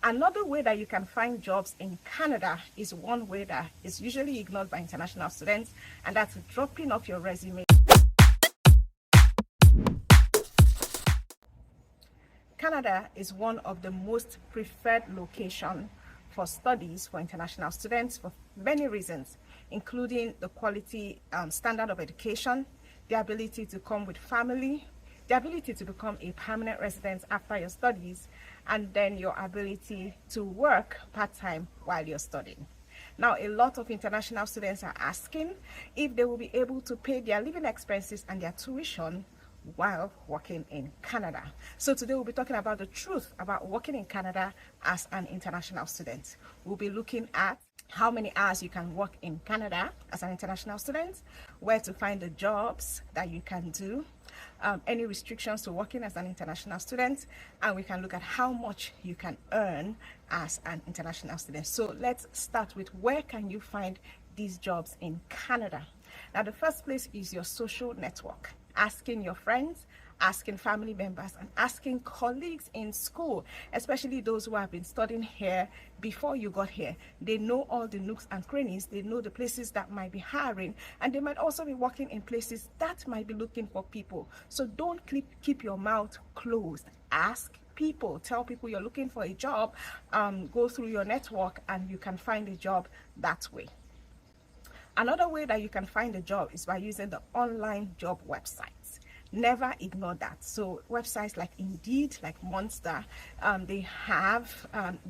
Another way that you can find jobs in Canada is one way that is usually ignored by international students, and that's dropping off your resume. Canada is one of the most preferred locations for studies for international students for many reasons, including the quality standard of education, the ability to come with family, the ability to become a permanent resident after your studies, and then your ability to work part-time while you're studying. Now, a lot of international students are asking if they will be able to pay their living expenses and their tuition while working in Canada. So today we'll be talking about the truth about working in Canada as an international student. We'll be looking at how many hours you can work in Canada as an international student, where to find the jobs that you can do, any restrictions to working as an international student, and we can look at how much you can earn as an international student. So let's start with where can you find these jobs in Canada. Now, the first place is your social network. Asking your friends, asking family members, and asking colleagues in school, especially those who have been studying here before you got here. They know all the nooks and crannies. They know the places that might be hiring, and they might also be working in places that might be looking for people. So don't keep your mouth closed. Ask people, tell people you're looking for a job, go through your network, and you can find a job that way. Another way that you can find a job is by using the online job websites. Never ignore that. So websites like Indeed, like Monster, they have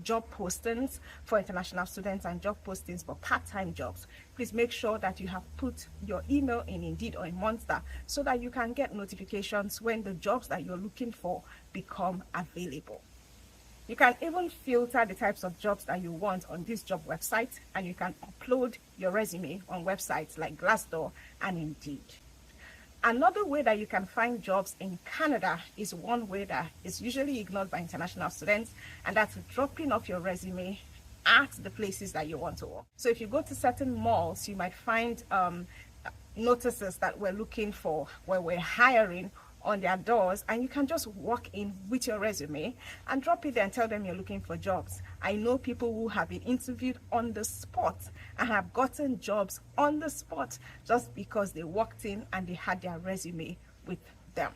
job postings for international students and job postings for part-time jobs. Please make sure that you have put your email in Indeed or in Monster so that you can get notifications when the jobs that you're looking for become available. You can even filter the types of jobs that you want on this job website, and you can upload your resume on websites like Glassdoor and Indeed. Another way that you can find jobs in Canada is one way that is usually ignored by international students, and that's dropping off your resume at the places that you want to work. So if you go to certain malls, you might find notices that we're looking for, where we're hiring, on their doors, and you can just walk in with your resume and drop it there and tell them you're looking for jobs. I know people who have been interviewed on the spot and have gotten jobs on the spot just because they walked in and they had their resume with them.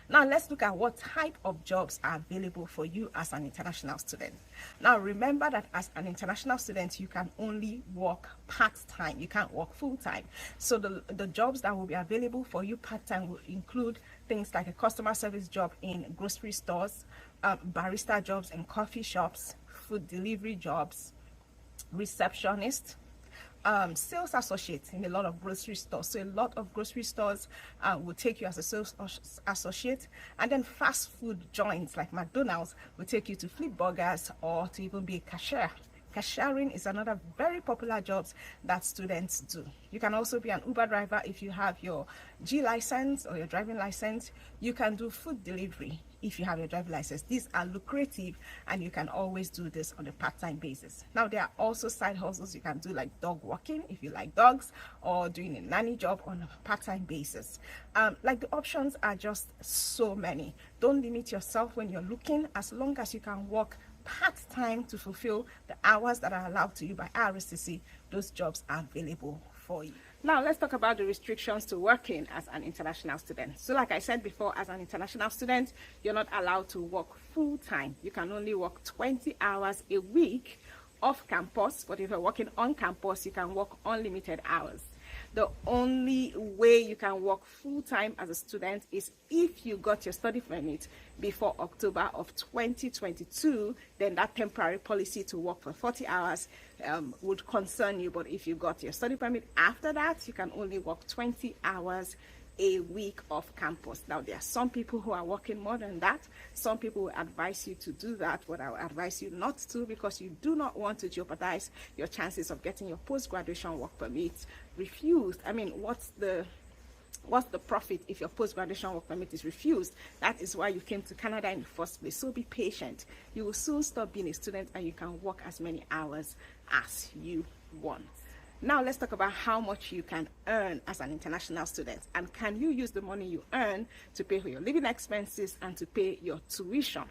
Now let's look at what type of jobs are available for you as an international student. Now remember that as an international student, you can only work part-time. You can't work full-time. So the jobs that will be available for you part-time will include things like a customer service job in grocery stores, barista jobs in coffee shops, food delivery jobs, receptionist, sales associate in a lot of grocery stores. So a lot of grocery stores will take you as a sales associate, and then fast food joints like McDonald's will take you to flip burgers or to even be a cashier. Cashiering is another very popular job that students do. You can also be an Uber driver if you have your G license or your driving license. You can do food delivery if you have your driving license. These are lucrative, and you can always do this on a part-time basis. Now, there are also side hustles you can do, like dog walking if you like dogs, or doing a nanny job on a part-time basis. Like, the options are just so many. Don't limit yourself when you're looking, as long as you can work part-time to fulfill the hours that are allowed to you by RSCC. Those jobs are available for you. Now let's talk about the restrictions to working as an international student. So like I said before, as an international student, you're not allowed to work full-time. You can only work 20 hours a week off campus, but if you're working on campus, you can work unlimited hours. The only way you can work full-time as a student is if you got your study permit before October of 2022, then that temporary policy to work for 40 hours would concern you. But if you got your study permit after that, you can only work 20 hours a week off campus. Now, there are some people who are working more than that. Some people will advise you to do that, but I will advise you not to, because you do not want to jeopardize your chances of getting your post-graduation work permit refused. I mean, what's the profit if your post-graduation work permit is refused? That is why you came to Canada in the first place. So be patient. You will soon stop being a student, and you can work as many hours as you want. Now let's talk about how much you can earn as an international student, and can you use the money you earn to pay for your living expenses and to pay your tuition.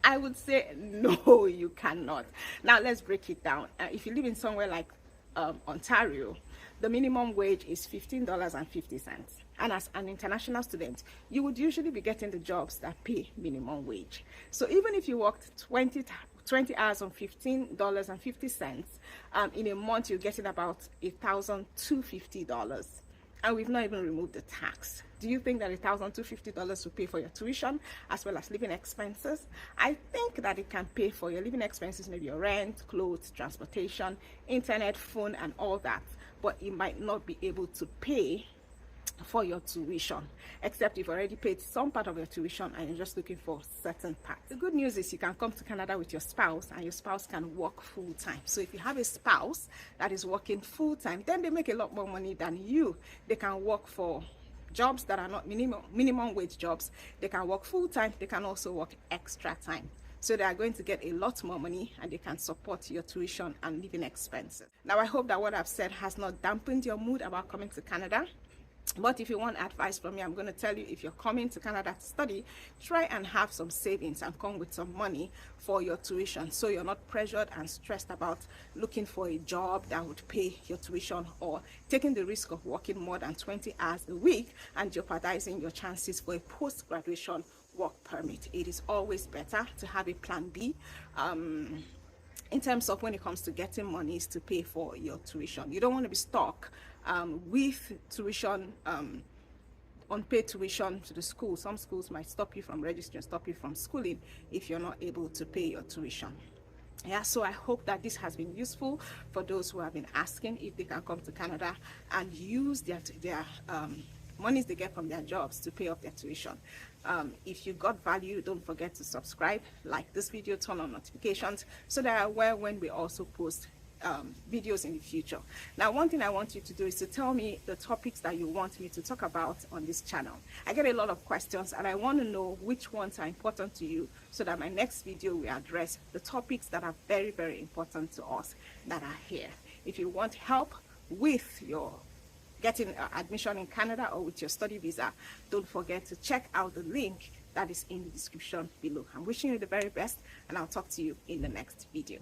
I would say no, you cannot. Now let's break it down. If you live in somewhere like Ontario, the minimum wage is $15.50. And as an international student, you would usually be getting the jobs that pay minimum wage. So even if you worked 20 hours on $15.50, in a month you're getting about $1,250. And we've not even removed the tax. Do you think that $1,250 will pay for your tuition as well as living expenses? I think that it can pay for your living expenses, maybe your rent, clothes, transportation, internet, phone, and all that. But it might not be able to pay for your tuition, except you've already paid some part of your tuition and you're just looking for certain parts. The good news is you can come to Canada with your spouse, and your spouse can work full-time. So if you have a spouse that is working full-time, then they make a lot more money than you. They can work for jobs that are not minimum wage jobs. They can work full-time. They can also work extra time. So they are going to get a lot more money, and they can support your tuition and living expenses. Now, I hope that what I've said has not dampened your mood about coming to Canada. But if you want advice from me, I'm going to tell you, if you're coming to Canada to study, try and have some savings and come with some money for your tuition, so you're not pressured and stressed about looking for a job that would pay your tuition, or taking the risk of working more than 20 hours a week and jeopardizing your chances for a post-graduation work permit. It is always better to have a plan B in terms of when it comes to getting monies to pay for your tuition. You don't want to be stuck with tuition, unpaid tuition to the school. Some schools might stop you from registering, stop you from schooling if you're not able to pay your tuition. Yeah, so I hope that this has been useful for those who have been asking if they can come to Canada and use their monies they get from their jobs to pay off their tuition. If you got value, don't forget to subscribe, like this video, turn on notifications so that you're aware when we also post videos in the future. Now, one thing I want you to do is to tell me the topics that you want me to talk about on this channel. I get a lot of questions, and I want to know which ones are important to you, so that my next video will address the topics that are very, very important to us that are here. If you want help with your getting admission in Canada or with your study visa, don't forget to check out the link that is in the description below. I'm wishing you the very best, and I'll talk to you in the next video.